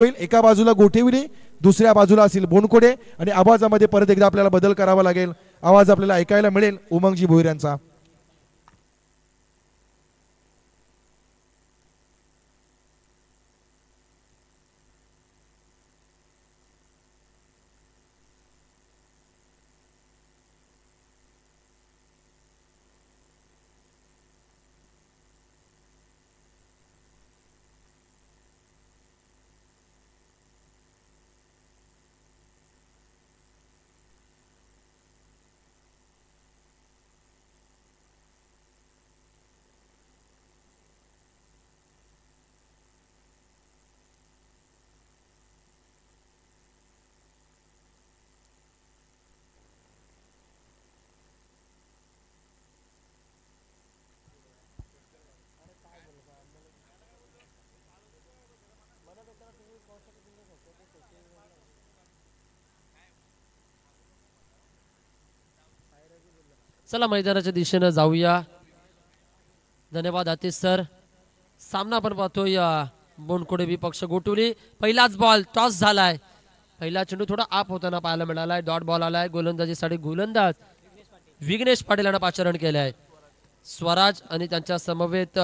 होईल। एका बाजूला गोठेविले, दुसऱ्या बाजूला असेल बोनकोडे आणि आवाजामध्ये परत एकदा आपल्याला बदल करावा लागेल। आवाज आपल्याला ऐकायला मिळेल उमंगजी भोईर यांचा। चला मैदानाच्या दिशेने जाऊया। धन्यवाद आतिश सर। सामना आपण पाहतोय बोनकोडे विपक्ष गोटुली। पहिलाच बॉल टॉस झालाय। पहिला चेंडू थोडा आप होताना पाहायला मिळालाय। डॉट बॉल आलाय। गोलंदाजीसाठी गोलंदाज विघ्नेश पाटील यांना पाचारण केलंय। स्वराज आणि त्यांच्या समवेत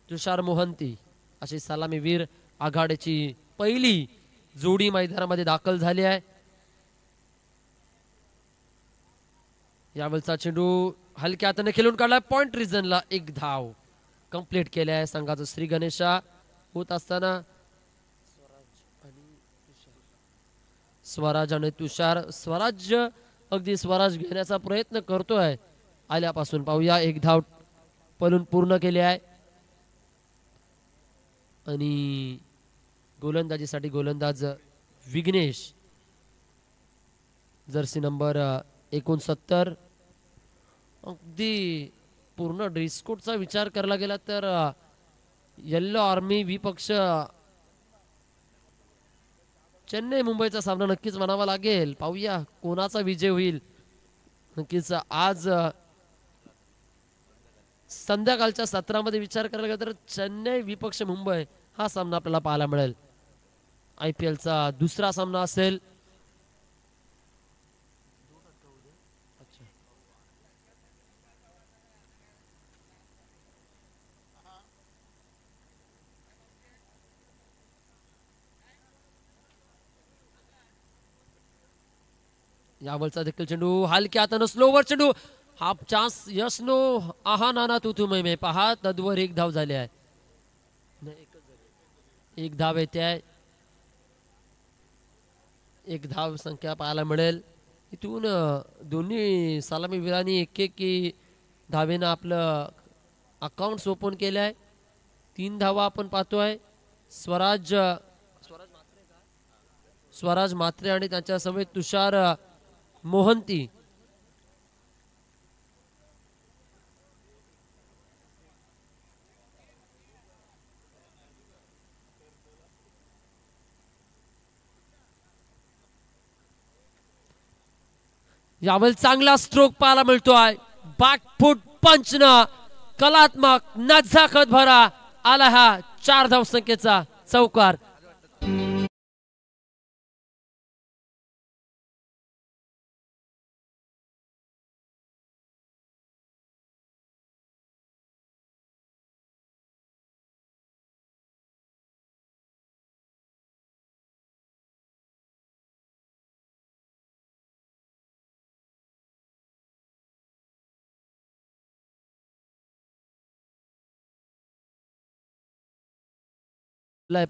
तुषार मोहंती अशी सलामीवीर आघाडीची पहिली जोडी मैदानामध्ये दाखल झाली आहे। यावेळचा चेंडू हलक्या हाताने खेळून काढला। पॉइंट रिजनला एक धाव कंप्लीट केले आहे संघाचं श्री गणेशा होत असताना स्वराज आणि तुषार। स्वराज अगदी स्वराज घेण्याचा प्रयत्न करतोय आल्यापासून। पाहूया एक धाव पळून पूर्ण केली आहे आणि गोलंदाजीसाठी गोलंदाज विघ्नेश जर्सी नंबर 69। अगदी पूर्ण ड्रेस कोडचा विचार करायला गेला तर येल्लो आर्मी विपक्ष चेन्नई मुंबईचा सामना नक्कीच म्हणावा लागेल। पाहूया कोणाचा विजय होईल। नक्कीच आज संध्याकाळच्या सत्रामध्ये विचार करायला गेला तर चेन्नई विपक्ष मुंबई हा सामना आपल्याला पाहायला मिळेल। IPL चा दुसरा सामना असेल। यावरचा देखील चेंडू हलक्या हाताने स्लोवर चेंडू हाफ चान्स यशनो आहा नाना तू तुम्ही मे पहा तद्वर एक धाव झाली आहे। एक धाव येते आहे। एक धाव संख्या पाहायला मिळेल। इथून दोन्ही सलामीवीरांनी एक धावेनं आपलं अकाउंट ओपन केलं आहे। 3 धावा आपण पाहतोय। स्वराज मात्रे आणि त्यांच्या समेत तुषार मोहंती। यावेळी चांगला स्ट्रोक पाहायला मिळतोय। बॅकफुट पंचनं कलात्मक नजाकत भरा आला हा 4 धाव संख्येचा चौकार।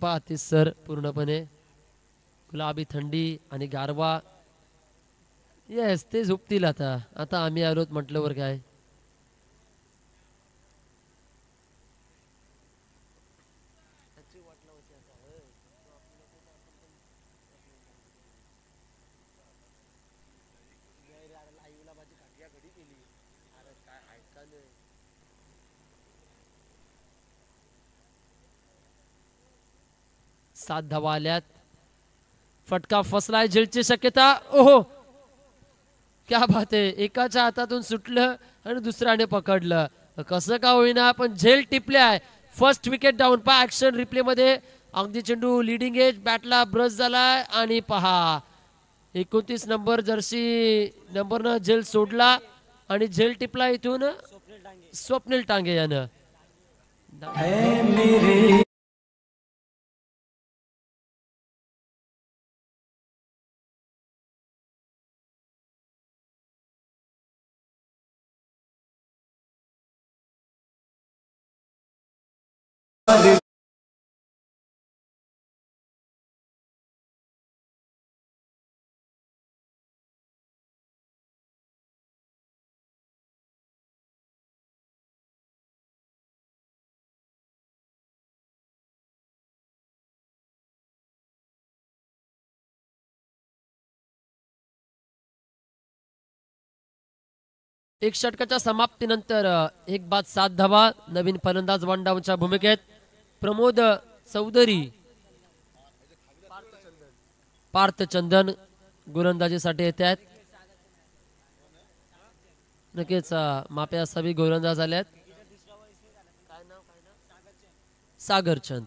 पाहते सर पूर्णपणे गुलाबी थंडी आणि गारवा। येस ते झोपतील आता। आता आम्ही आलोत म्हटल्यावर काय। सात धावा आल्यात। फटका फसलाय। झेलची शक्यता। ओहो क्या बात आहे। एकाच्या हातातून सुटलं आणि दुसऱ्याने पकडलं। कसं का होईना पण झेल टिपल्या फर्स्ट विकेट डाऊन. पहा ऍक्शन रिप्ले मध्ये अगदी चेंडू लिडिंग एज बॅटला ब्रश झालाय आणि पहा 29 नंबर जर्सी नंबरनं झेल सोडला आणि झेल टिपला इथून स्वप्नील टांगे यानं. एक षटकाच्या समाप्तीनंतर 1 बाद 7 धावा. नवीन फलंदाज वन डाऊनच्या भूमिकेत प्रमोद चौधरी, पार्थ चंदन गोलंदाजीसाठी येत आहेत. नक्कीच मापे असावी गोलंदाज आल्यात. सागर चंद.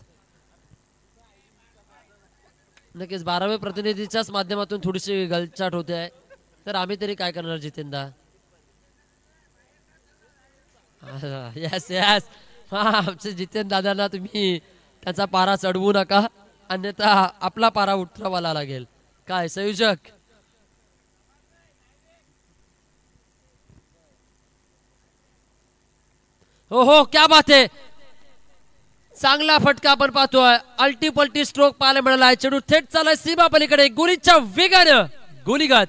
नक्कीच 12व्या प्रतिनिधीच्याच माध्यमातून थोडीशी गलचाट होते आहे. तर आम्ही तरी काय करणार जितेंदा. Yes yes. हा आमचे जितेंद्र दादांना तुम्ही त्याचा पारा चढवू नका, अन्यथा आपला पारा उतरवायला लागेल. काय संयोजक. हो हो क्या बात आहे. चांगला फटका आपण पाहतोय. अल्टी पल्टी स्ट्रोक पाहायला मिळाला आहे. चेंडू थेट चाललाय सीमा पलीकडे गोलीच्या वेगानं. गोलीगत.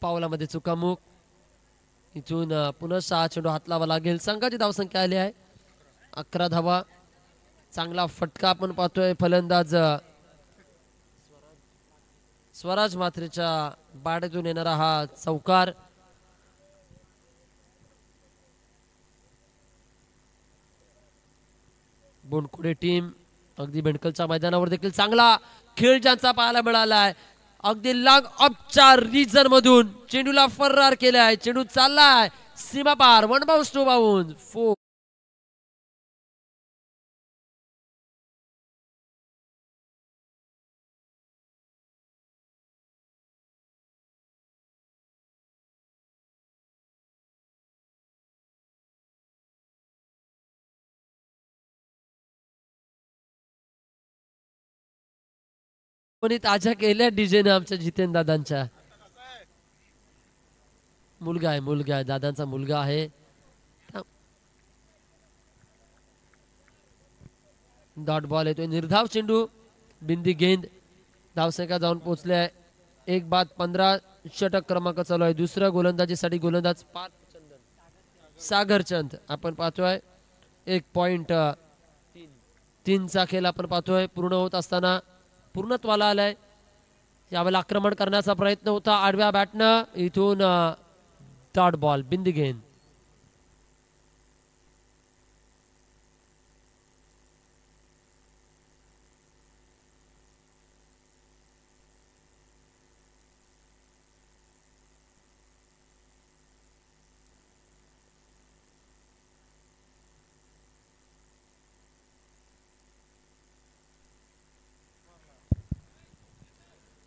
पावलामध्ये चुकामुक. इथून पुन्हा 6 चेंडू हात लावा लागेल. संघाची धावसंख्या आली आहे 11 धावा. चांगला फटका आपण पाहतोय. फलंदाज स्वराज मात्रेच्या बाडेतून येणारा हा चौकार. बोनकुडे टीम अगदी बेंडकलच्या मैदानावर देखील चांगला खेळ ज्यांचा पाहायला मिळालाय. अगदी लांग ऑफच्या रीजन मधून चेंडूला फरार केलाय. चेंडू चाललाय सीमा पार. 1 बाउन्स 2 बाउन्स 4. पण ताज्या केल्या डीजेने आमच्या जितेंद्र दादांच्या. मुलगा आहे दादांचा मुलगा आहे. डॉट बॉल येतोय. निर्धाव चेंडू बिंदी गेंद. धावसंख्या जाऊन पोहोचले 1 बाद 15. षटक क्रमांक चालू आहे. दुसऱ्या गोलंदाजीसाठी गोलंदाज पार्थ चंदन. सागर चंद आपण पाहतोय. 1.3 खेळ आपण पाहतोय पूर्ण होत असताना पूर्णत्वाला आलाय. यावेळेला आक्रमण करण्याचा प्रयत्न होता आडव्या बॅटनं. इथून डॉट बॉल बिंदी गेंद.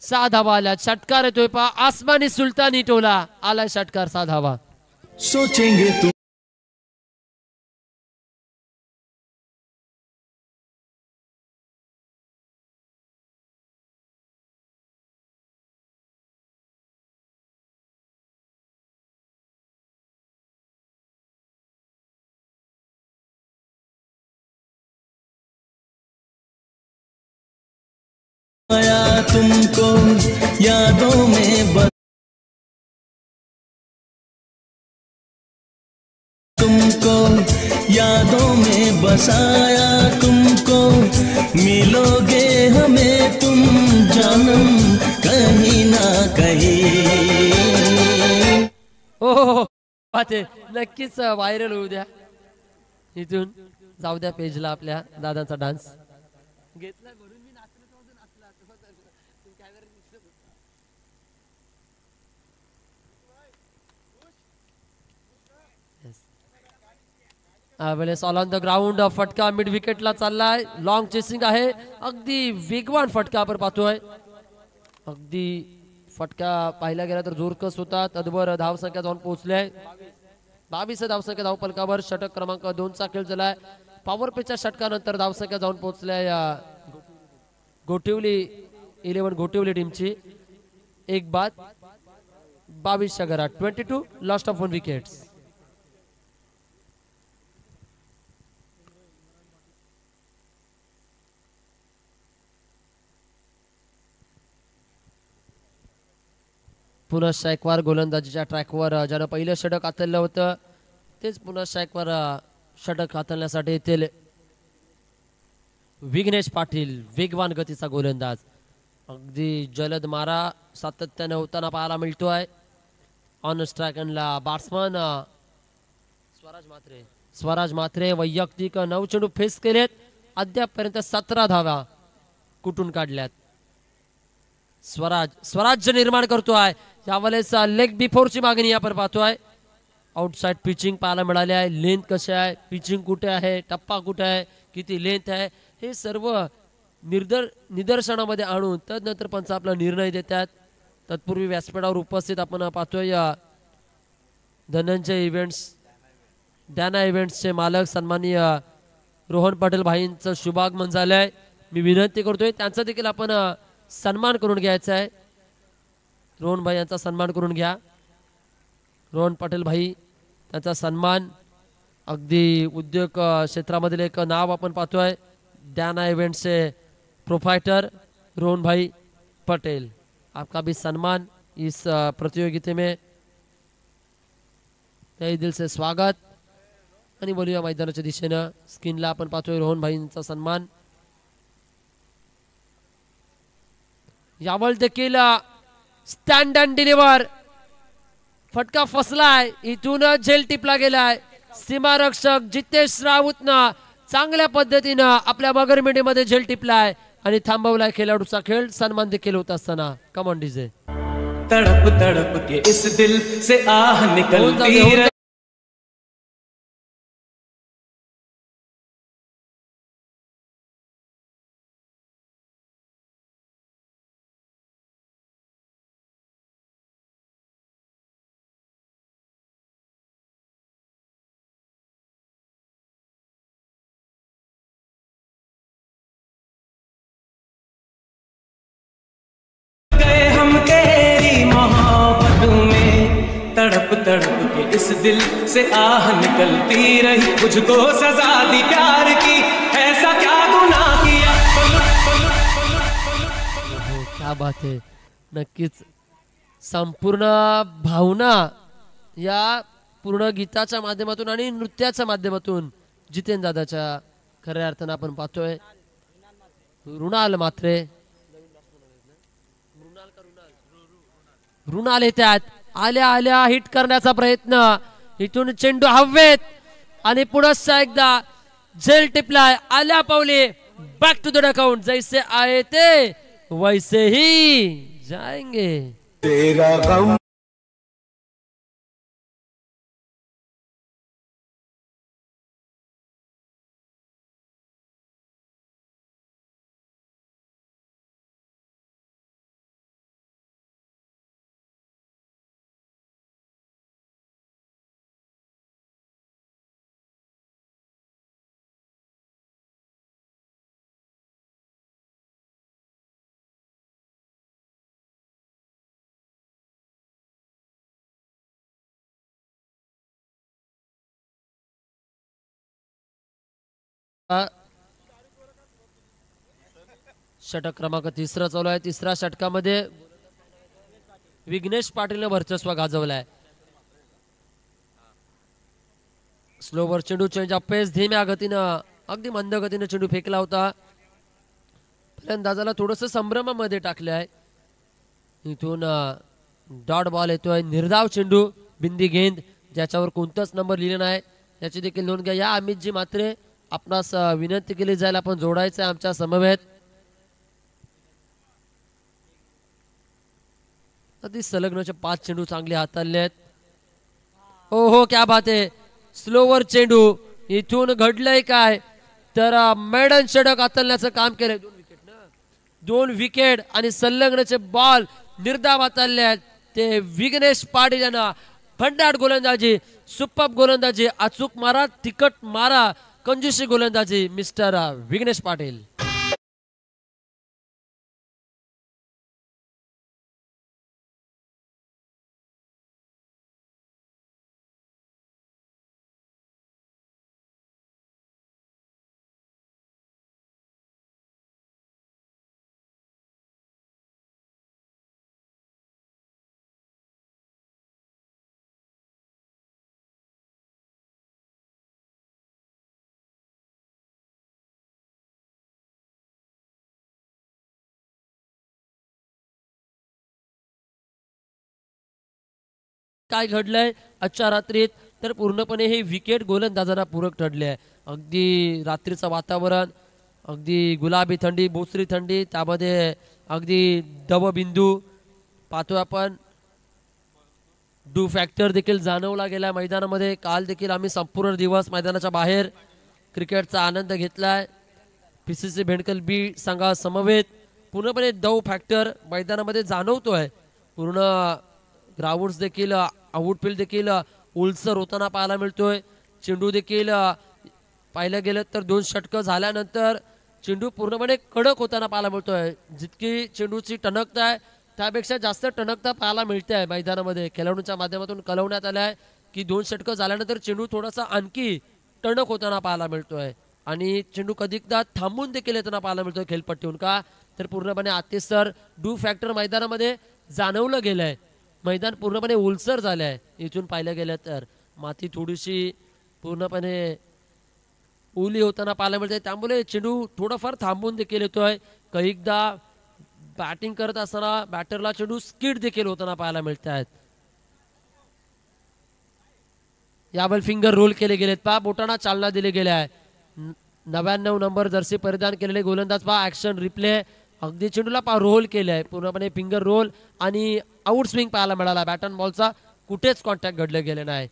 सहा धावा आल्या. षटकार येतोय पा. आसमानी सुलतानी टोला आलाय षटकार. 6 धावा. सोचेंगे तुम तुमको यादों में तुमको यादों में बसाया. तुमको मिलोगे हमें तुम जानम कहीं ना नहीं। हो ते नक्कीच व्हायरल होऊ द्या, इथून जाऊ द्या पेजला आपल्या दादांचा डान्स घेतला म्हणून मी नाचलो तो नाचला वेळेस ऑल ऑन द ग्राउंड फटका मिड विकेटला चाललाय, लॉंग चेसिंग आहे, अगदी वेगवान फटका आपण पाहतोय, अगदी फटका पाहिला गेला तर जोरकस होता, तदवर धावसंख्या जाऊन पोहोचले 22 धावसंख्या धावफलकावर, षटक क्रमांक 2 चा खेळ झालाय, पॉवर प्लेच्या षटकानंतर धावसंख्या जाऊन पोहोचल्या गोटिवली 11 गोटिवली टीमची, एक बाद 22 च्या घरात 22 लॉस्ट ऑफ 1 विकेट्स। पुन्हा स्ट्राईकवर गोलंदाजीच्या ट्रॅकवर ज्यानं पहिलं षटक हातळलं होतं तेच पुन्हा स्ट्राईकवर षटक हातळण्यासाठी येतील विघ्नेश पाटील, वेगवान गतीचा गोलंदाज, अगदी जलद मारा सातत्याने होताना पाहायला मिळतोय। ऑन स्ट्राईकला बॅट्समन स्वराज मात्रे वैयक्तिक 9 चेंडू फेस केलेत, अद्यापपर्यंत 17 धावा कुठून काढल्यात। स्वराज्य निर्माण करतोय, यावेळेस लेग बिफोरची मागणी आपण पाहतोय, आउटसाइड पिचिंग पाहायला मिळाली आहे, लेंथ कशी आहे, पिचिंग कुठे आहे, टप्पा कुठे आहे, किती लेंथ आहे, हे सर्व निदर्शनामध्ये आणून तदनंतर पंच आपला निर्णय देतात। तत्पूर्वी व्यासपीठावर उपस्थित आपण पाहतोय धनंजय इव्हेंट्स डॅना इव्हेंट्सचे मालक सन्माननीय रोहन पाटील भाईंचं शुभागमन झालंय, मी विनंती करतोय त्यांचा देखील आपण सन्मान करून घ्यायचा आहे। रोहन भाई यांचा सन्मान करून घ्या, रोहन पाटील भाई त्यांचा सन्मान, अगदी उद्योग क्षेत्रामधील एक नाव आपण पाहतोय, डॅना इव्हेंट्स से प्रोप्राइटर रोहन भाई पटेल, आपका भी सम्मान इस प्रतियोगिता में, तहे दिल से स्वागत। आणि बोलूया मैदानाच्या दिशेनं, स्क्रीनला आपण पाहतोय रोहन भाईंचा सन्मान, यावर देखील स्टँड अँड डिलिव्हर फटका फसलाय, इथून झेल टिपला गेलाय, सीमारक्षक जितेश राऊतनं चांगल्या पद्धतीनं आपल्या मगरमिडीमध्ये झेल टिपलाय आणि थांबवलाय खेळाडूचा खेळ, सन्मान देखील होत असताना। Come on DJ. तड़प तड़प के इस दिल से आह निकलती रही, तड़प तड़प के इस दिल से आह निकलती रही, मुझको सजा दी प्यार की, ऐसा क्या गुनाह किया। क्या बात है, नक्कीच संपूर्ण भावना या पूर्ण गीताच्या माध्यमातून आणि नृत्याच्या माध्यमातून जितेंद्र दादाच्या खऱ्या अर्थानं आपण पाहतोय। रुणाल मात्रे, रुणाल येतात, आल्या आल्या हिट करण्याचा प्रयत्न, इथून चेंडू हवेत आणि पुन्हा एकदा झेल टिपलाय, आल्या पावले बॅक टू द अकाउंट, जैसे आए थे वैसे ही जाएंगे। तेरा गम षटक क्रमांक 3 चालू आहे, 3 षटकामध्ये विघ्नेश पाटीलने वर्चस्व गाजवलाय। स्लोवर चेंडू, चेंज ऑफ पेस, धीम्या गतीनं अगदी मंद गतीनं चेंडू फेकला होता, फलंदाजाला थोडंसं संभ्रमामध्ये टाकले आहे, इथून डॉट बॉल येतोय, निर्धाव चेंडू, बिंदी गेंद ज्याच्यावर कोणताच नंबर लिहिला नाही याची देखील नोंद घ्या. या अमितजी मात्रे आपणास विनंती केली जाईल, आपण जोडायचं आहे आमच्या समवेत. अगदी सलग्नचे 5 चेंडू चांगले हाताळले आहेत. हो हो, क्या बात आहे. स्लोवर चेंडू, इथून घडलंय काय तर मेडन षटक हाताळण्याचं काम केलंय. 2 विकेट आणि संलग्नचे बॉल निर्धाव हाताळले आहेत. ते विघ्नेश पाटील यांना भंडाट गोलंदाजी, सुपर गोलंदाजी, अचूक मारा, तिकट मारा, कंजूसी गोलंदाजी मिस्टर विघ्नेश पाटील. काय घडलंय आजच्या रात्रीत तर पूर्णपणे हे विकेट गोलंदाजांना पूरक ठरले आहे. अगदी रात्रीचं वातावरण, अगदी गुलाबी थंडी, बोचरी थंडी, त्यामध्ये अगदी दवबिंदू पाहतोय आपण. डू फॅक्टर देखील जाणवला गेला मैदानामध्ये. काल देखील आम्ही संपूर्ण दिवस मैदानाच्या बाहेर क्रिकेटचा आनंद घेतलाय. PCC भेंडकल बी संघा समवेत पूर्णपणे दव फॅक्टर मैदानामध्ये जाणवतोय. पूर्ण ग्राउंड्स देखील, आउटफील्ड देखील उलसर होताना पाहायला मिळतोय. चेंडू देखील पाहिलं गेलं तर 2 षटकं झाल्यानंतर चेंडू पूर्णपणे कडक होताना पाहायला मिळतोय. जितकी चेंडूची टणकता आहे त्यापेक्षा जास्त टणकता पाहायला मिळते आहे मैदानामध्ये. खेळाडूंच्या माध्यमातून कळवण्यात आलं आहे की 2 षटकं झाल्यानंतर चेंडू थोडासा आणखी टणक होताना पाहायला मिळतोय आणि चेंडू कधीकदा थांबून देखील येताना पाहायला मिळतोय खेळपट्टीहून. का तर पूर्णपणे अतिसर डू फॅक्टर मैदानामध्ये जाणवलं गेलंय. मैदान पूर्णपणे ओलसर झालं आहे. इथून पाहिलं गेलं तर माती थोडीशी पूर्णपणे ओली होताना पाहायला मिळते, त्यामुळे चेंडू थोडाफार थांबून देखील येतोय. कैकदा बॅटिंग करत असताना बॅटरला चेंडू स्किड देखील होताना पाहायला मिळत आहेत. यावेळी फिंगर रोल केले गेलेत पहा, बोटांना चालना दिली गेली आहे. 99 नंबर जर्सी परिधान केलेले गोलंदाज पहा, ऍक्शन रिप्ले, अगदी चेंडूला पहा रोल केले, पूर्णपणे फिंगर रोल आणि आउट स्विंग पाहायला मिळाला. बॅट अँड बॉलचा कुठेच कॉन्टॅक्ट घडले गेले नाही.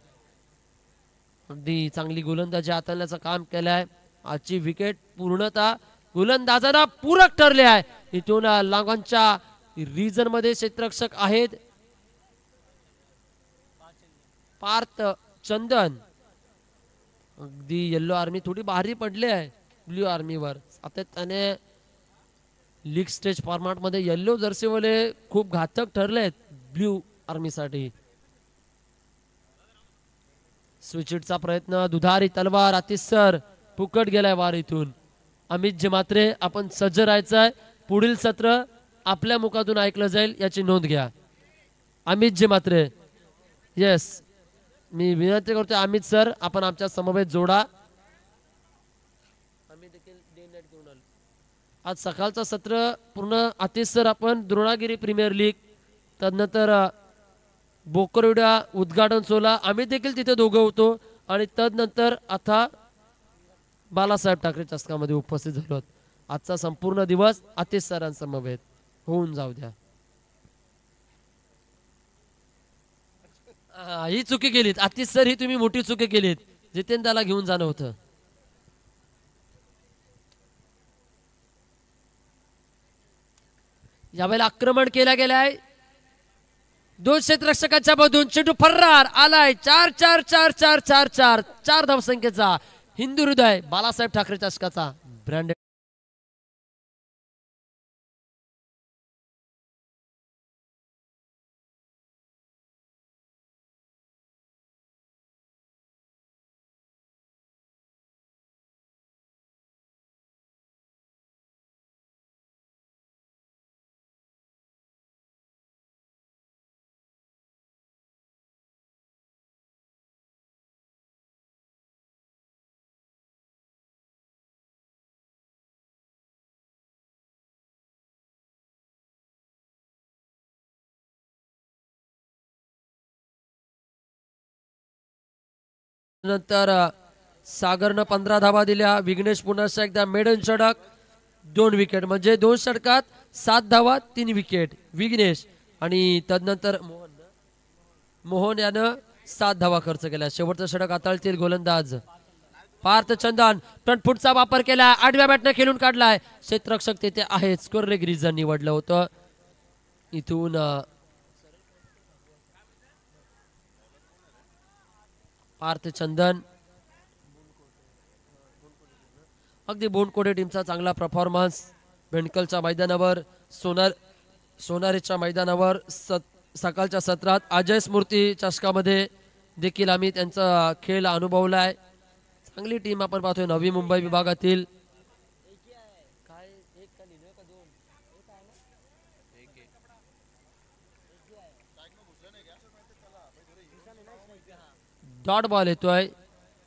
अगदी चांगली गोलंदाजी हाताळण्याचं काम केलं आहे. आजची विकेट पूर्णतः गोलंदाजांना पूरक ठरले आहे. इथून लांगॉनच्या रिजन मध्ये क्षेत्ररक्षक आहेत पार्थ चंदन. अगदी येल्लो आर्मी थोडी भारी पडली आहे ब्ल्यू आर्मीवर. आता त्याने लीग स्टेज फॉर्मॅट मध्ये येल्लो जर्सीवाले खूप घातक ठरले आहेत ब्ल्यू आर्मीसाठी. स्विचिटचा प्रयत्न, दुधारी तलवार, अतिसर फुकट गेलाय वार इथून. अमित जे मात्रे आपण सज्ज राहायचंय. पुढील सत्र आपल्या मुखातून ऐकलं जाईल याची नोंद घ्या. अमित जे मात्रे, येस, मी विनंती करतोय अमित सर आपण आमच्या समवेत जोडा. आज सकाळचं सत्र पूर्ण अतिसर आपण द्रोणागिरी प्रीमियर लीग, तदनंतर बोकरविडा उद्घाटन सोहळा आम्ही देखील तिथे दोघं होतो आणि तदनंतर आता बालासाहेब ठाकरे चषकामध्ये उपस्थित झालो. आजचा संपूर्ण दिवस आतिश सरांसमवेत होऊन जाऊ द्या. ही चुकी केलीत आतिश सर, ही तुम्ही मोठी चुकी केलीत. जितेंद्रला घेऊन जाणं होतं. यावेळेला आक्रमण केला गेलाय 2 क्षेत्ररक्षकांच्या मधून. चेंडू फर्रार आलाय. 4 धावसंख्येचा हिंदू हृदय बालासाहेब ठाकरे चषकाचा ब्रँड. नंतर सागरनं 15 धावा दिल्या. विघ्नेश पुन्हा एकदा मेडन षटक 2 विकेट म्हणजे 2 षटकात 7 धावा 3 विकेट विघ्नेश आणि तदनंतर मोहन यानं 7 धावा खर्च केल्या. शेवटचं षटक हाताळतील गोलंदाज पार्थ चंदन. फ्रंट फुटचा वापर केला. आडव्या बॅटने खेळून काढलाय. क्षेत्ररक्षक तेथे आहे. स्कोर लेग रिझन निवडलं होतं. इथून पार्थ चंदन अगदी बोंडकोडे टीमचा चांगला परफॉर्मन्स. बेंडकलच्या मैदानावर सोनारीच्या मैदानावर सकाळच्या सत्रात अजय स्मृती चषकामध्ये देखील आम्ही त्यांचा खेळ अनुभवलाय. चांगली टीम आपण पाहतोय नवी मुंबई विभागातील. डॉट बॉल येतोय.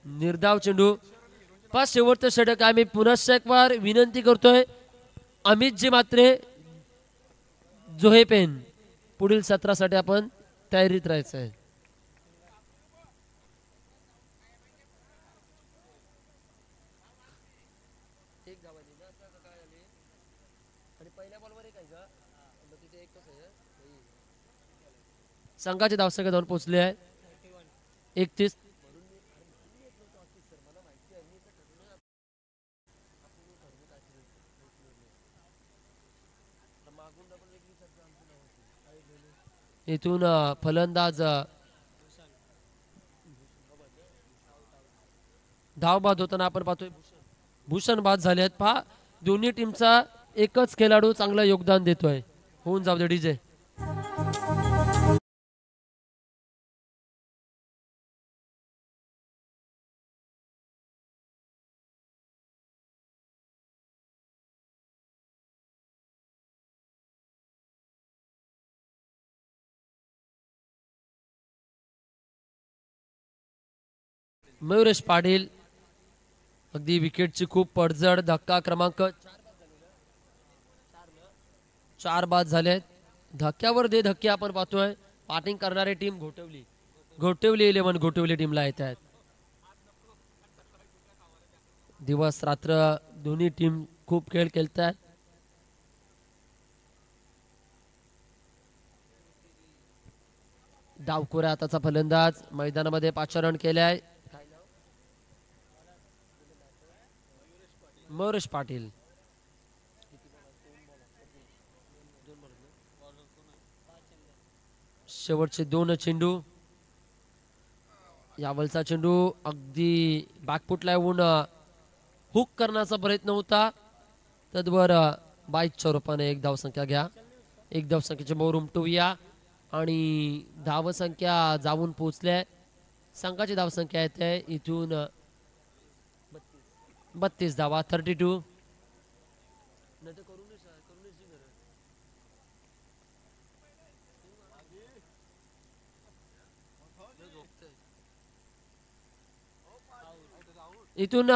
निर्धाव चेंडू. पाच शेवटचं षटक आम्ही पुनश्च एक वार विनंती करतोय अमित जी मात्रे जोहे पेन पुढील सत्रासाठी आपण तयारीत राहायचं आहे. संघाचे धावसंख्या जाऊन पोहोचले आहे 31. इथून फलंदाज धाव बाद होताना आपण पाहतोय भूषण बाद झाले आहेत. पहा दोन्ही टीमचा एकच खेळाडू चांगलं योगदान देतोय. होऊन जाऊ दे डीजे. मयुरेश पाटील अगदी विकेटची खूप पडझड. धक्का क्रमांक 4 बाद झालेत. धक्क्यावर दे धक्के आपण पाहतोय. बॅटिंग करणारी टीम घोटवली 11 घोटवली टीमला येत आहेत. दिवस रात्र दोन्ही टीम खूप खेळ खेळतात. डावखोऱ्या हाताचा फलंदाज मैदानामध्ये पाचारण केलाय. मयुरेश पाटील शेवटचे 2 चेंडू. यावलचा चेंडू अगदी बॅकफुटला येऊन हुक करण्याचा प्रयत्न होता. तद्वर बाईकच्या रूपाने 1 धावसंख्या घ्या. 1 धावसंख्येचे मोर उमटवूया आणि धावसंख्या जाऊन पोहोचल्या. संघाची धावसंख्या येते इथून 32 धावा 32. इथून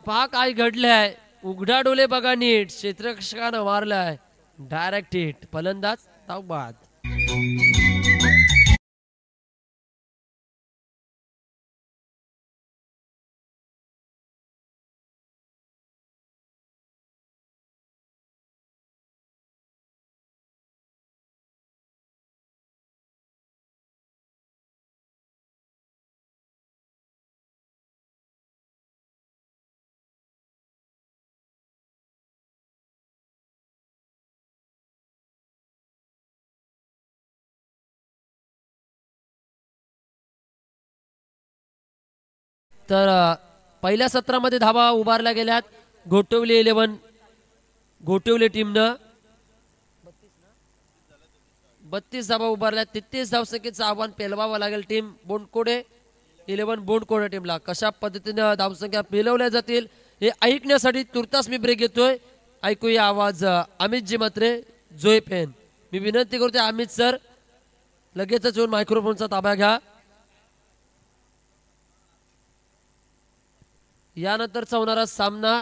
पहा काय घडलंय. उघडा डोले बघा नीट. क्षेत्ररक्षकानं मारलाय डायरेक्ट हिट. फलंदाज धाव बाद. तर पहिल्या सत्रामध्ये धावा उभारल्या गेल्यात. घोटवली 11 घोटवली टीमनं 32 धावा उभारल्या. 33 धावसंख्येचं आव्हान पेलवावं लागेल टीम बोंडकोडे 11 बोंडकोडे टीमला. कशा पद्धतीने धावसंख्या पेलवल्या जातील हे ऐकण्यासाठी तुर्तास मी ब्रेक घेतोय. ऐकूया आवाज अमित जी मात्रे जोय पेन. मी विनंती करतोय अमित सर लगेचच येऊन मायक्रोफोनचा ताबा घ्या. यानंतरचा होणारा सामना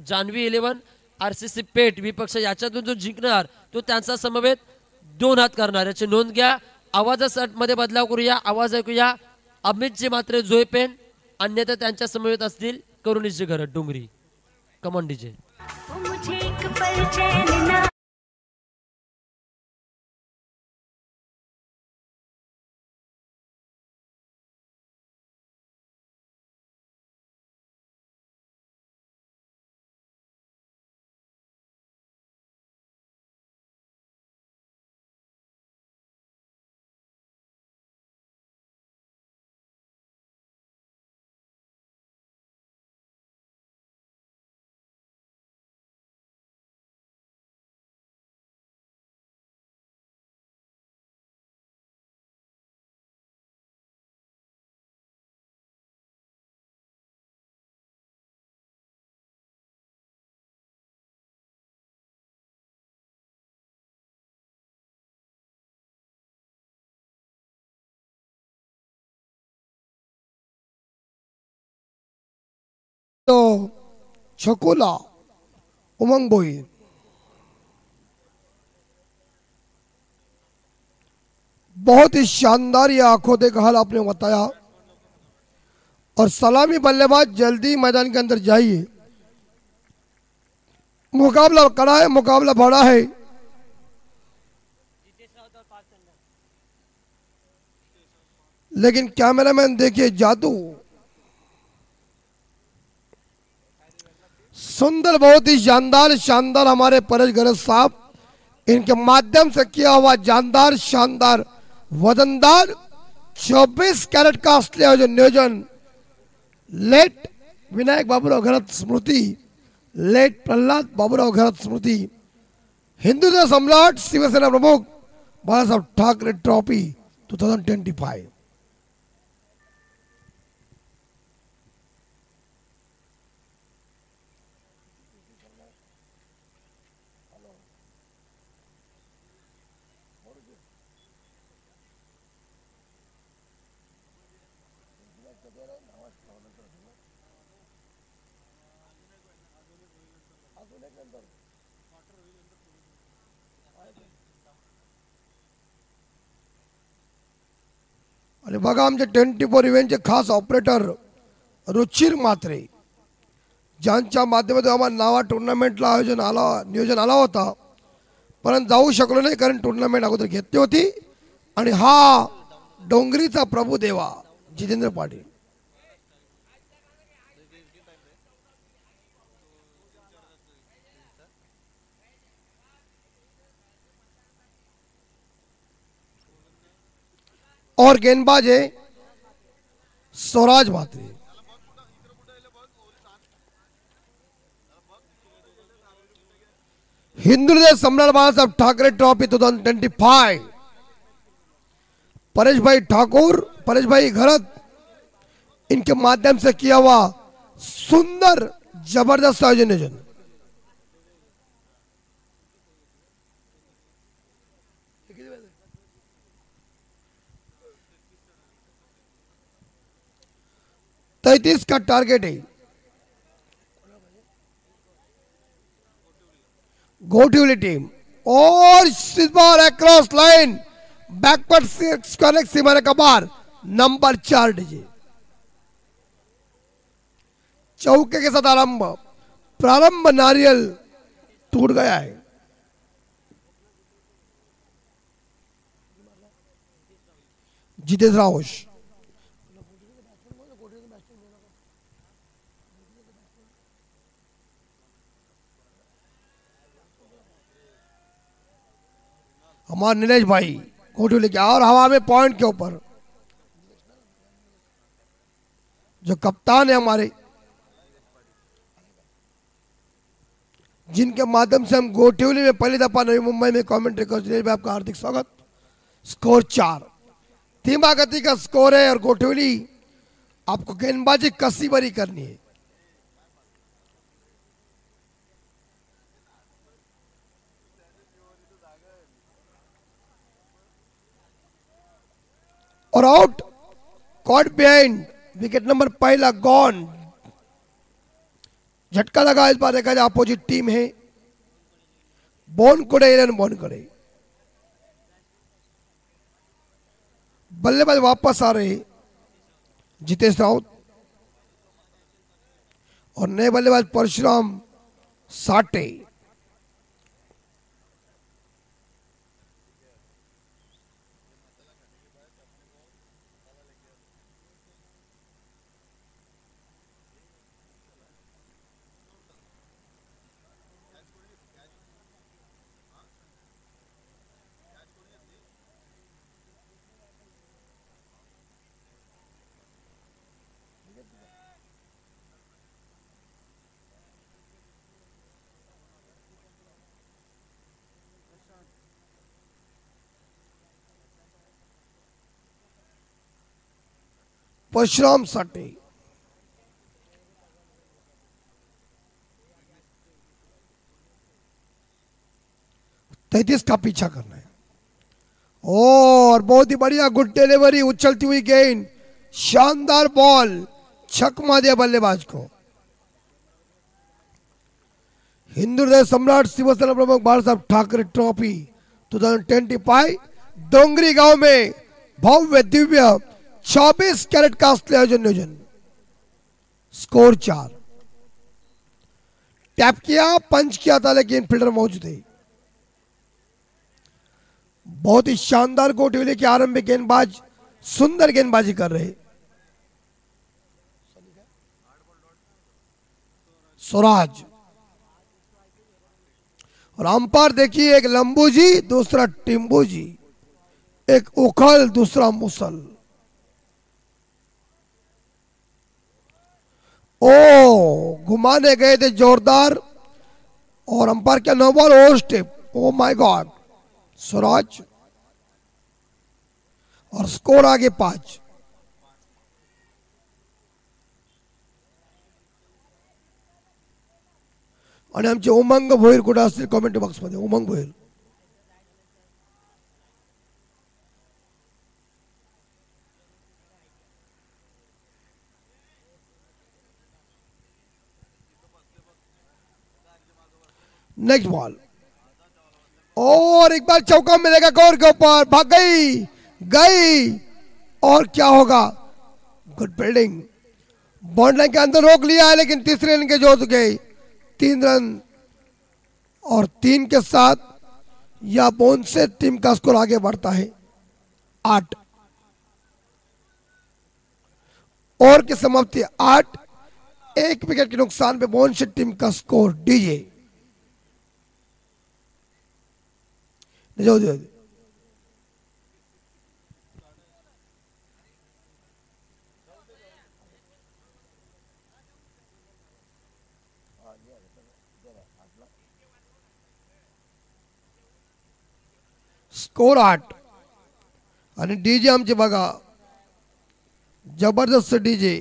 जानवी 11 RCC पेठ विपक्ष याच्यातून जो जिंकणार तो त्यांचा समवेत 2 हात करणार. याची नोंद घ्या. आवाजात मध्ये बदलाव करूया. आवाज ऐकूया अमितजी मात्र जोयपेन, अन्यथा त्यांच्या समवेत असतील करुणीची घरत डोंगरी. Come on DJ. तो छकोला उमंग भोई, बहुत ही शानदार ये आंखों देखा हाल आपने बताया। और सलामी बल्लेबाज जल्दी मैदान के अंदर जाइए। मुकाबला कड़ा है, मुकाबला बड़ा है। लेकिन कैमरामैन देखिए जादू, सुंदर, बहुत ही शानदार शानदार हमारे परेश गरज साहब, इनके माध्यम से किया हुआ जानदार शानदार वजनदार 24 कैरेट का असली जो नियोजन लेट विनायक बाबूराव घरत स्मृति, लेट प्रल्हाद बाबूराव घरत स्मृति, हिंदुत्व सम्राट शिवसेना प्रमुख बाळासाहेब ठाकरे ट्रॉफी 2025। आणि बघा आमचे 24 इव्हेंटचे खास ऑपरेटर रुचिर मात्रे, ज्यांच्या माध्यमातून आम्हाला नावा टुर्नामेंटला नियोजन आला होता, परंतु जाऊ शकलो नाही कारण टुर्नामेंट अगोदर घेतली होती। आणि हा डोंगरीचा प्रभू देवा जितेंद्र पाटील, और गेंदबाज है स्वराज मात्रे। हिंदुत्व सम्राट बाळासाहेब ठाकरे ट्रॉफी 2025 परेश भाई ठाकुर, परेश भाई घरत, इनके माध्यम से किया हुआ सुंदर जबरदस्त आयोजन। तैतीस का टारगेट है। गोटिवली टीम और इस बार अक्रॉस लाइन बैकवर्ड कनेक्ट सीमाने का बार नंबर 4 डीजे चौके के साथ प्रारंभ नारियल टूट गया है। जितेश राउश हमारे नीलेश भाई कोटली के और हवा में पॉइंट के ऊपर जो कप्तान है हमारे, जिनके माध्यम से हम गोटिवली में पहली दफा नवी मुंबई में कमेंट्री कर रहे हैं, आपका हार्दिक स्वागत। स्कोर 4 धीमा गति का स्कोर है और गोटिवली आपको गेंदबाजी कसी भरी करनी है। और out, caught behind, wicket number पहला गॉन। झटका लगा इस बार, देखा जाए अपोजिट टीम है बोनकुड़े, बोनकुड़े बल्लेबाज वापस आ रहे जितेश राउत और नए बल्लेबाज परशुराम साटे। परशुराम साटे 33 का पीछा करना है और बहुत ही बढ़िया गुड डिलीवरी, उछलती हुई गेंद, शानदार बॉल, छक्का दिया बल्लेबाज को। हिंदू हृदय सम्राट शिवसेना प्रमुख बाला साहब ठाकरे ट्रॉफी 2025 डोंगरी गांव में भव्य दिव्य 24 कैरेट का असली आयोजन। स्कोर 4। टैप किया, पंच किया था लेकिन फील्डर मौजूद थे। बहुत ही शानदार गोटीले के आरंभिक गेंदबाज सुंदर गेंदबाजी कर रहे। स्वराज और अंपायर देखिए, एक लंबू जी दूसरा टिम्बू जी, एक उखल दूसरा मुसल। ओ घुमाने गए थे जोरदार और अंपायर क्या no ball over step. Oh my God. Swaraj और स्कोर आगे 5। आणि आमचे उमंग भोईर कुठे असतील कमेंट बॉक्स मध्ये, उमंग भोईर। नेक्स्ट बॉल और एक बार चौका मिलेगा कवर के ऊपर, भाग गई और क्या होगा। गुड फील्डिंग, बॉन्ड लाइन के अंदर रोक लिया है लेकिन तीसरे रन के जोत गए। 3 रन और 3 के साथ या बोन से टीम का स्कोर आगे बढ़ता है 8। और की समाप्ति 8। 1 विकेट के नुकसान पे बोन से टीम का स्कोर डीजे। जो स्कोर 8 आणि डीजे आमचे बघा जबरदस्त डीजे।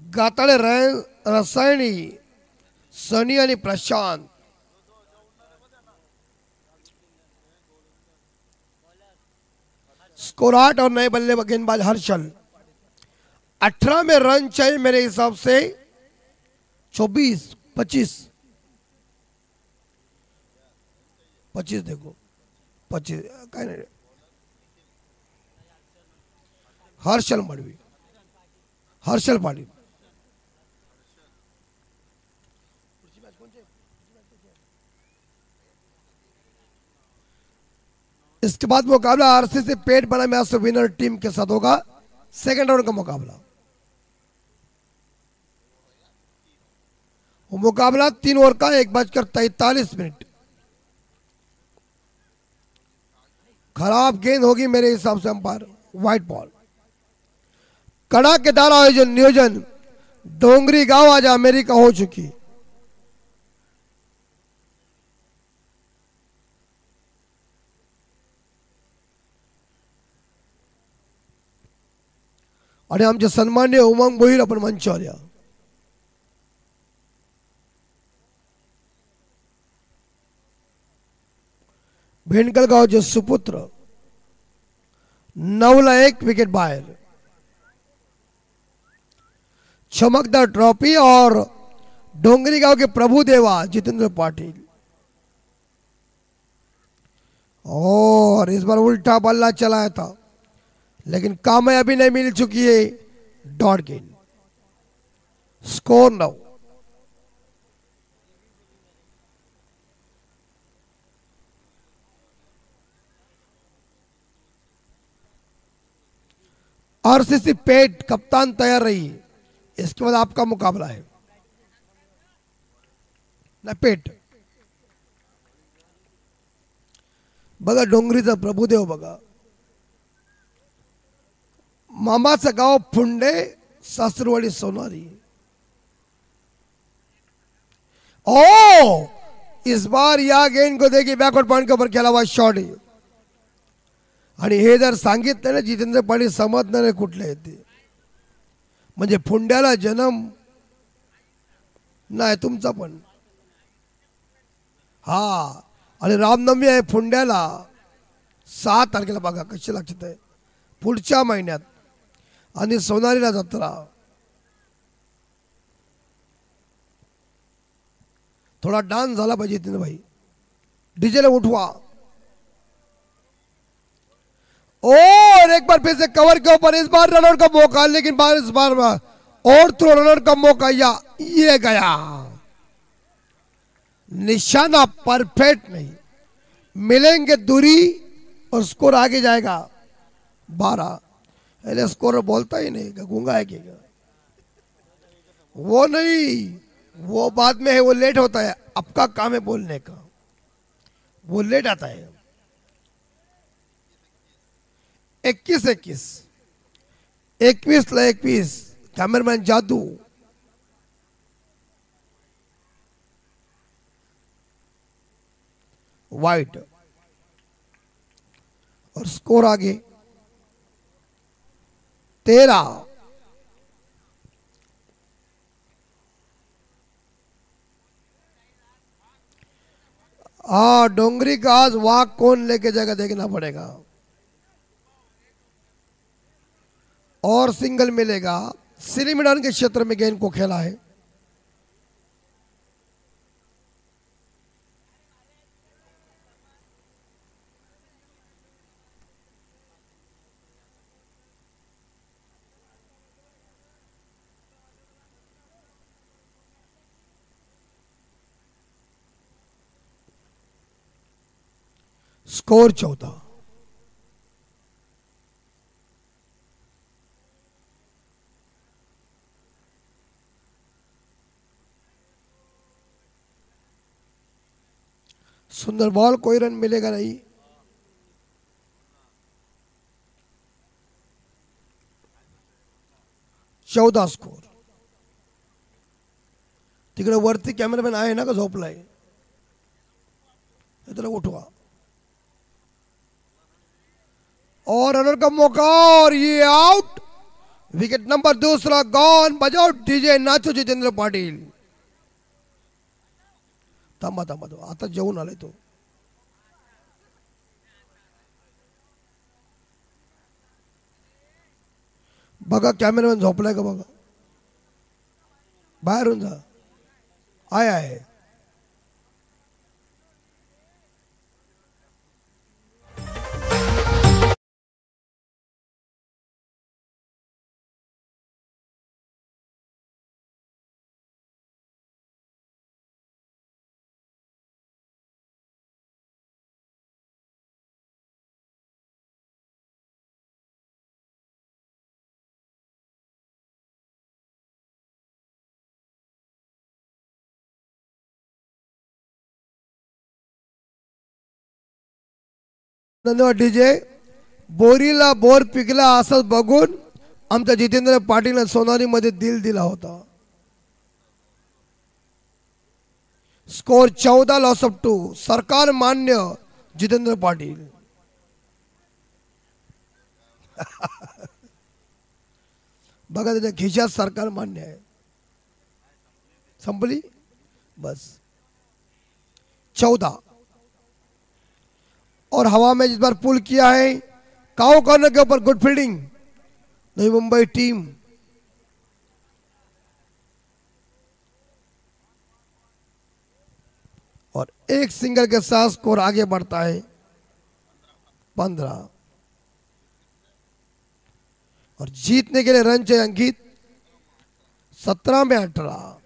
गाताळे रसायणी, सनी आणि प्रशांत। स्कोर 8 और नए बल्लेबाज गेंदबाज हर्षल। 18 में रन चाहिए मेरे हिसाब से। 24 25 देखो 25 काय नाही। हर्षल मडवी, हर्षल पाटील। इसके बाद मुकाबला आरसी से पेट बना मैच विनर टीम के साथ होगा। सेकंड राउंड का मुकाबला। वो मुकाबला 3 ओवर का 1:43 खराब गेंद होगी मेरे हिसाब से अंपायर, व्हाइट बॉल। कड़ाकेदार आयोजन नियोजन डोंगरी गांव आज अमेरिका हो चुकी। आणि आमचे सन्मान्य उमंग भोईर आपण मंचावर या। भेंडकल गावचे सुपुत्र 9ला 1 विकेट बाहेर। चमकदार ट्रॉफी और डोंगरी गांव के प्रभु देवा जितेंद्र पाटिल। और इस बार उल्टा बल्ला चलाया था लेकिन कामयाबी नहीं मिल चुकी है। Dot gain. स्कोर 9। आरसीसी पेट कप्तान तैयार रही। इसके बाद आपका मुकाबला है ना पेट। बघा डोंगरीचा प्रभुदेव बघा, मामाचं गाव फुंडे, सासरवाडी सोनारी। ओ इस बार या गेंद को देखिए बैकवर्ड पॉइंट के ऊपर खेला हुआ शॉट है। आणि हे जर सांगितलं ना जितेंद्र पाटील समजणार आहे कुठले आहेत ते, म्हणजे फुंड्याला जन्म नाही तुमचा पण। हा आणि रामनवमी आहे फुंड्याला 6 तारखेला बघा कशी लक्षात आहे पुढच्या महिन्यात, आणि सोनारीला जत्रा। थोड़ा डांस झाला पाहिजे जितेंद्र भाई, डीजे ला उठवा। और एक बार फिर से कवर के ऊपर, इस बार रनआउट का मौका, लेकिन इस बार और थ्रो रनआउट का मौका या ये गया। निशाना परफेक्ट नहीं, मिलेंगे दूरी और स्कोर आगे जाएगा 12। अरे स्कोर बोलता ही नहीं, गूंगा है क्या? वो नहीं, वो बाद में है, वो लेट होता है। आपका काम है बोलने का, वो लेट आता है। 21-21, 21 कैमरामैन जादू। वाइट और स्कोर आगे 13। डोंगरी का आज वाक कौन लेके जाएगा देखना पड़ेगा। और सिंगल मिलेगा। सिरी मैदान के क्षेत्र में गेंद को खेला है। स्कोर 14। सुंदर बॉल, कोई रन मिलेगा नहीं। चौदह स्कोर। तिकडे वरती कॅमेरामॅन आहे ना का झोपलाय? त्याला उठवा। और रनर का मौका और ये आउट। Wicket number 2 gone. बजाओ डीजे, नाचो जितेंद्र पाटील। थांबा थांबा तो आता जेवून आलाय तो। बघा कॅमेरामॅन झोपलाय का बघा, बाहेरून जा। आहे धन्यवाद डीजे। बोरीला बोर पिकला असं बघून आमच्या जितेंद्र पाटील सोनारी मध्ये दिल दिला होता। Score 14 loss of 2। सरकार मान्य जितेंद्र पाटील। बघा त्याच्या खिशात सरकार मान्य आहे। संपली बस। 14 और हवा में इस बार पुल किया है। काउ कॉर्नर के ऊपर गुड फील्डिंग नई मुंबई टीम। और एक सिंगल के साथ स्कोर आगे बढ़ता है 15 और जीतने के लिए रन चाहिए अंकित 17 में 18।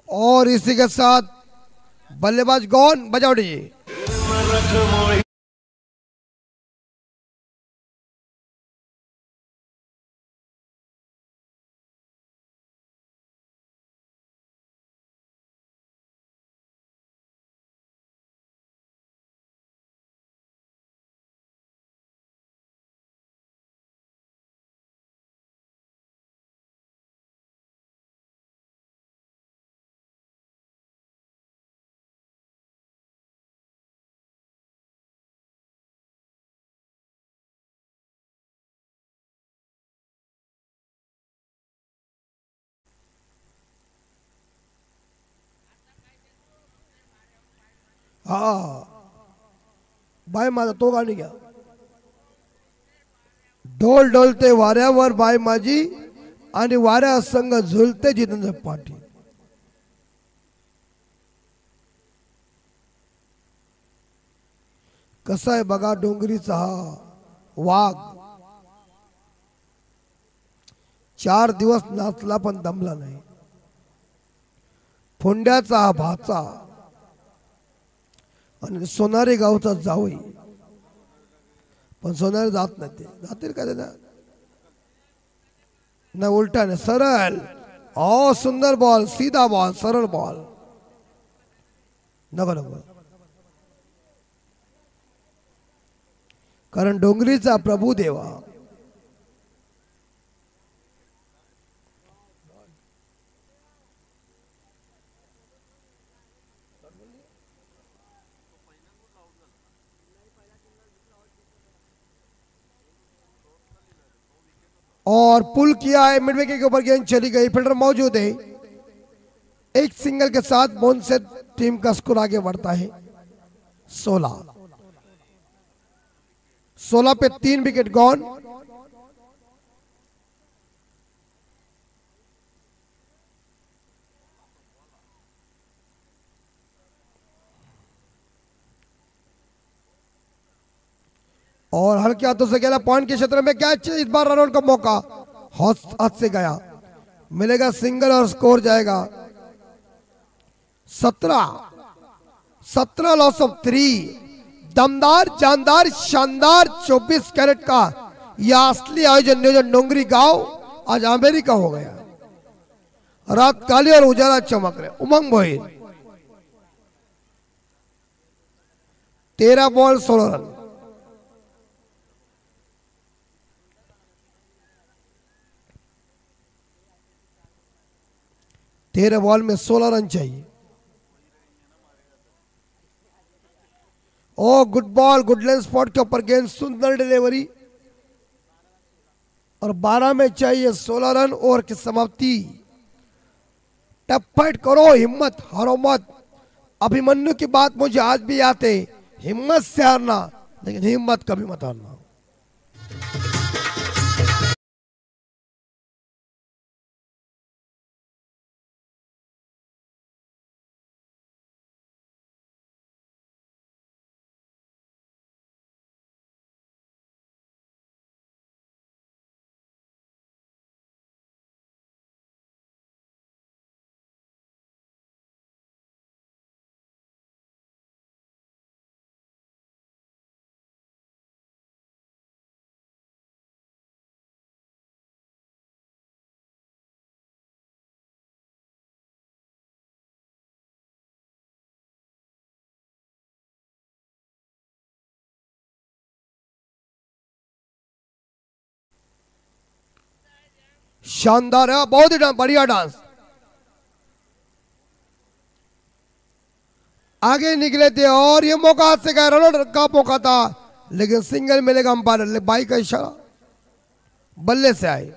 और इसी के साथ बल्लेबाज गौन बजाओ डीजे। हा बाय माझा तो गाणी घ्या। ढोल ढोलते वाऱ्यावर बाय माझी आणि वाऱ्या संग झुलते जितेंद्र पाटील। कसा आहे बघा डोंगरीचा हा वाघ। 4 दिवस नाचला पण दमला नाही। फोंड्याचा हा भाचा आणि सोनारी गावचा जावई पण सोनारी जात नाही। ते जातील का ना उलटा नाही सरळ। ओ सुंदर बॉल सीधा बॉल सरळ बॉल नको नको कारण डोंगरीचा प्रभू देवा और पुल किया है। मिड विकेट के ऊपर गेंद चली गई। फील्डर मौजूद है। एक सिंगल के साथ बोन से टीम का स्कोर आगे बढ़ता है 16 पे 3 विकेट गॉन। और हल्के हाथों से खेला पॉइंट के क्षेत्र में कैच। इस बार रन आउट का मौका हाथ से गया। मिलेगा सिंगल और स्कोर जाएगा 17 लॉस ऑफ 3। दमदार जानदार शानदार 24 कैरेट का यह असली आयोजन नियोजन डोंगरी गांव आज अमेरिका हो गया। रात काली और उजाला चमक रहे। Umang Bhoi 13 ball 16 run. तेरह बॉल में 16 रन चाहिए। Oh good ball good length spot के ऊपर गेंद सुंदर डिलीवरी और 12 में चाहिए 16 रन। ओवर की समाप्ति। टफ फाइट करो हिम्मत हारो मत। अभिमन्यु की बात मुझे आज भी याद है। हिम्मत से हारना लेकिन हिम्मत कभी मत हारना। शानदार है बहुत ही बढ़िया डांस। आगे निकले थे और ये मौका हाथ से गया। रन का मौका था लेकिन सिंगल मिलेगा अंपायर बाई का इशारा। बल्ले से आए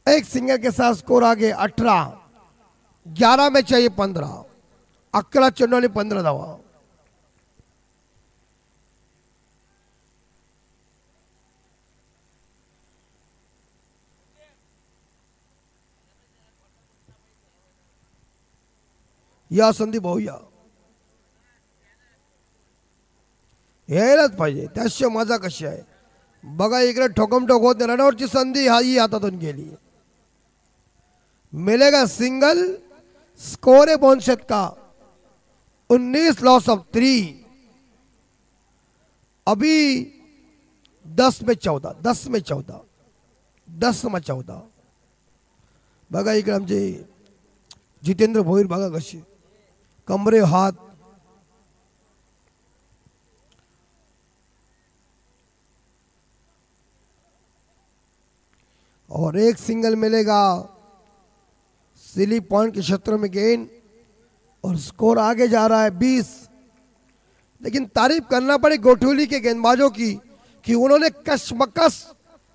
एक सिंगल के साथ स्कोर आगे 18। 11 में चाहिए 15। 11 चेंडू 15 धावा। या संधी पाहूया. यायलाच पाहिजे, त्याशिवाय मजा कशी आहे. बघा इकडे ठोकम ठोक होत रनआउटची संधी ही हातातून गेली. मिलेगा सिंगल. स्कोर है बोनशेट का 19 लॉस ऑफ 3. अभी 10 में 14, 10 में 14, 10 में 14. बघा इकडे आमचे जितेंद्र भोईर बघा कशी कमरे हात. और एक सिंगल मिलेगा सिली पॉइंट के क्षेत्र में गेंद और स्कोर आगे जा रहा है 20. लेकिन तारीफ करना पड़े गोठुली के गेंदबाजों की कि उन्होंने कशमकश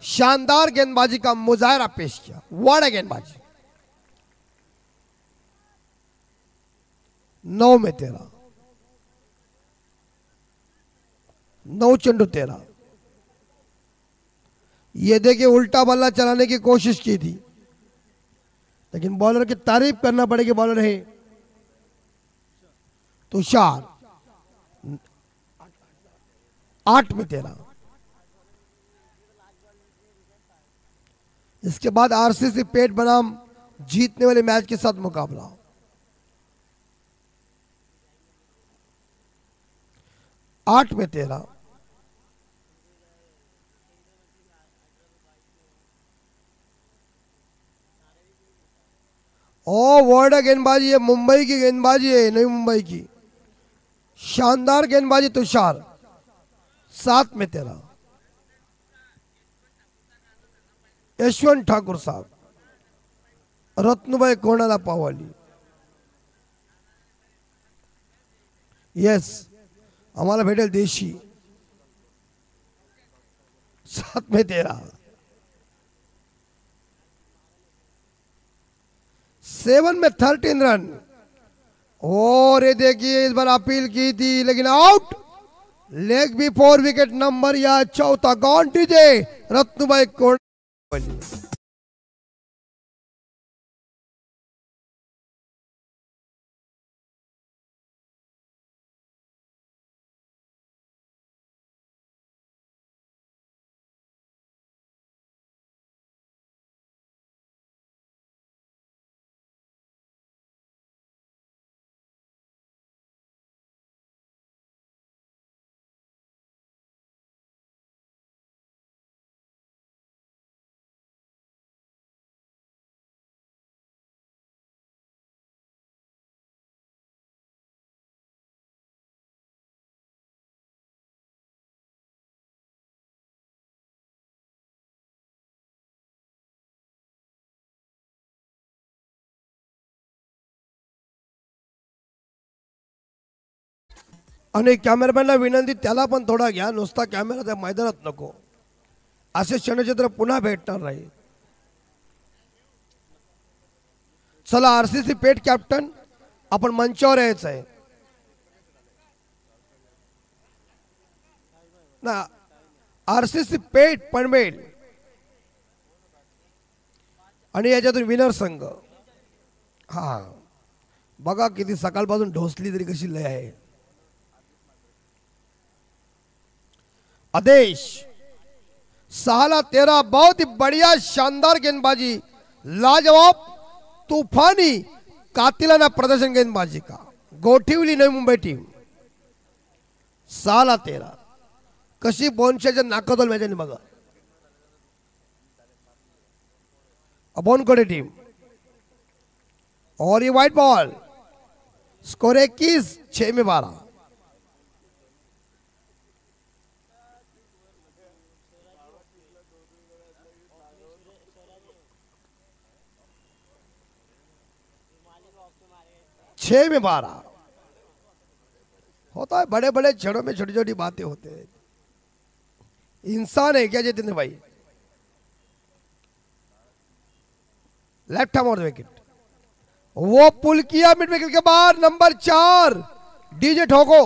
शानदार गेंदबाजी का मुजाहरा पेश किया. वाड़ा गेंदबाजी. 9 में 13, 9 चेंडू 13. ये देखिए उल्टा बल्ला चलाने की कोशिश की थी, लेकिन बॉलर की तारीफ करना पड़ेगी. बॉलर है तुषार. 8 में 13. इसके बाद आरसीसी पेट बनाम जीतने वाले मैच के साथ मुकाबला. 8 में 13. ओ वर्ड गेंदबाजी है, मुंबई की गेंदबाजी है, नई मुंबई की शानदार गेंदबाजी तुषार. 7 में 13. यशवंत ठाकुर साहब, रत्नुभाई कोणाला पावाली. यस, आम्हाला भेटेल देशी. 7 में 13. 7 में 13 रन. और ये देखिए इस बार अपील की थी लेकिन out. Leg before wicket number या चौथा. गॉन डीजे रत्नुभाई कोण. आणि कॅमेरामॅनला विनंती, त्याला पण थोडा घ्या, नुसता कॅमेरा त्या मैदानात नको. असे क्षणचित्र पुन्हा भेटणार नाही. चला आरसीसी पेट कॅप्टन आपण मंचावर यायचं आहे ना. आरसीसी पेट पनवेल आणि याच्यातून विनर संघ. हा बघा किती सकाळपासून ढोसली तरी कशी लय आहे. आदेश 6-13. बहुत ही बढ़िया शानदार गेंदबाजी, लाजवाब तूफानी कातिलाना प्रदर्शन गेंदबाजी का गोठिवली नवी मुंबई टीम. 6-13. कशी बोनशेच्या नाकातोल मॅच बघा. बोनकोडे टीम. और ये व्हाइट बॉल. स्कोर 21. 6 में 12. छह में 12 होता है. बड़े बड़े क्षणों में छोटी छोटी बातें होते हैं. इंसान है क्या जितेंद्र भाई. लेफ्ट हैम और विकेट. वो पुल किया मिड विकेट के बाद. नंबर 4 डीजे ठोको.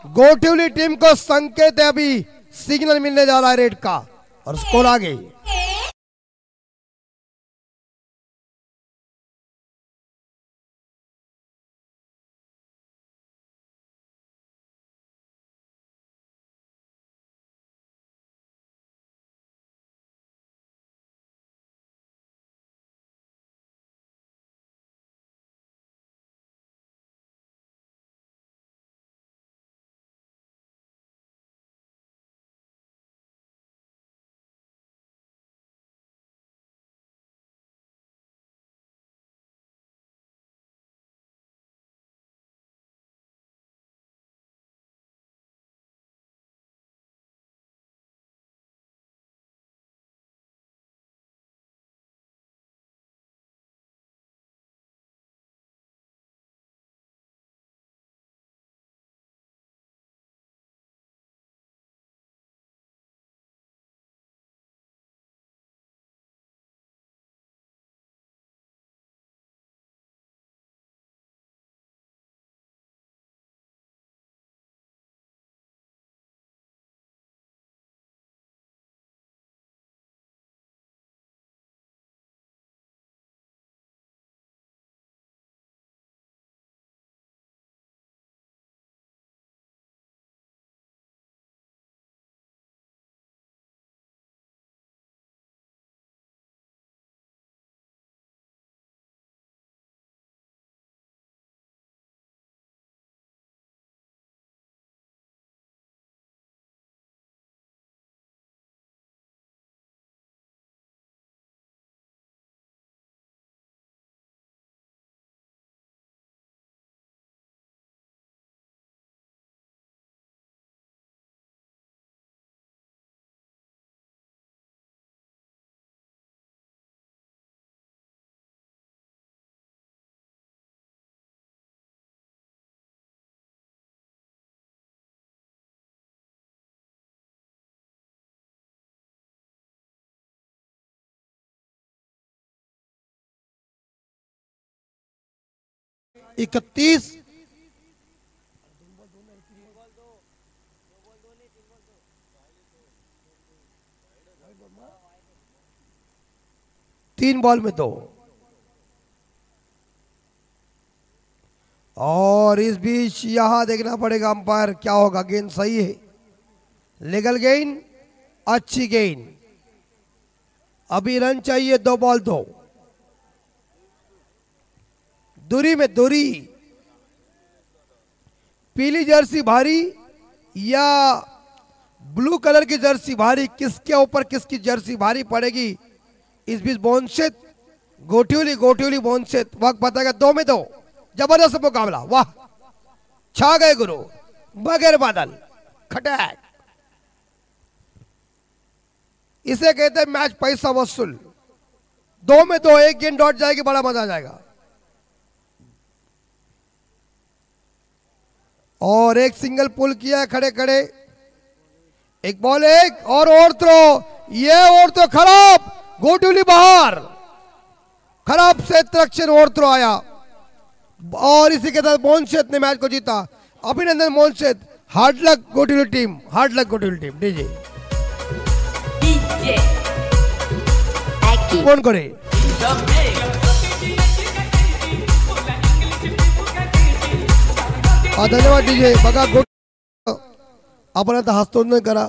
गोटिवली टीम को संकेत है, अभी सिग्नल मिलने जा रहा है रेड का और स्कोर आ गई। इकतीस 3 बॉल में 2। और इस बीच यहां देखना पड़ेगा अंपायर क्या होगा। गेंद सही है, लीगल गेंद, अच्छी गेंद। अभी रन चाहिए 2 बॉल 2। दूरी में दूरी, पीली जर्सी भारी या ब्लू कलर की जर्सी भारी, किसके ऊपर किसकी जर्सी भारी पड़ेगी। इस बीच बोनशेत गोटिवली बोनशेत, वक्त बताएगा 2 में 2। जबरदस्त मुकाबला, वाह छा गए गुरु, बगैर बादल खटैक। इसे कहते हैं मैच पैसा वसूल। 2 में 2, एक गेंद डॉट जाएगी, बड़ा मजा आ जाएगा। और एक सिंगल पुल किया है खड़े खड़े, एक बॉल एक और थ्रो, ये और तो खराब, गोटिवली बाहर, खराब से तक्षण और थ्रो आया। और इसी के साथ मोहनशेत ने मैच को जीता। अभिनंदन Mohanshet, hard luck Gotivali team, hard luck Gotivali team. DJ कौन करे धन्यवाद डीजे। बघा आपण आता हस्तोंदन करा।